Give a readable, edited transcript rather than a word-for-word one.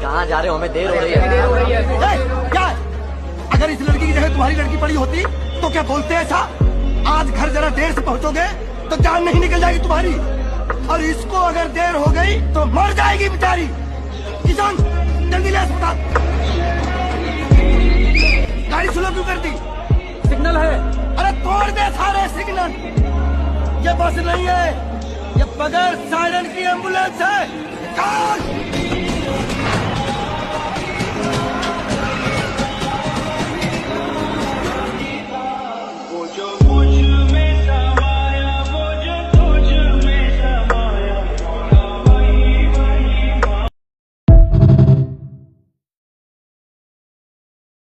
कहाँ जा रहे हो? हमें देर हो रही है। क्या? अगर इस लड़की की जगह तुम्हारी लड़की पड़ी होती तो क्या बोलते ऐसा? आज घर जरा देर से पहुंचोगे तो जान नहीं निकल जाएगी तुम्हारी, और इसको अगर देर हो गई तो मर जाएगी बेचारी। किसान जल्दी ले अस्पताल। गाड़ी स्लो क्यों कर दी? सिग्नल है। अरे तोड़ दे सारे सिग्नल। ये बस नहीं है, ये बगैर सायरन की एम्बुलेंस है। चल।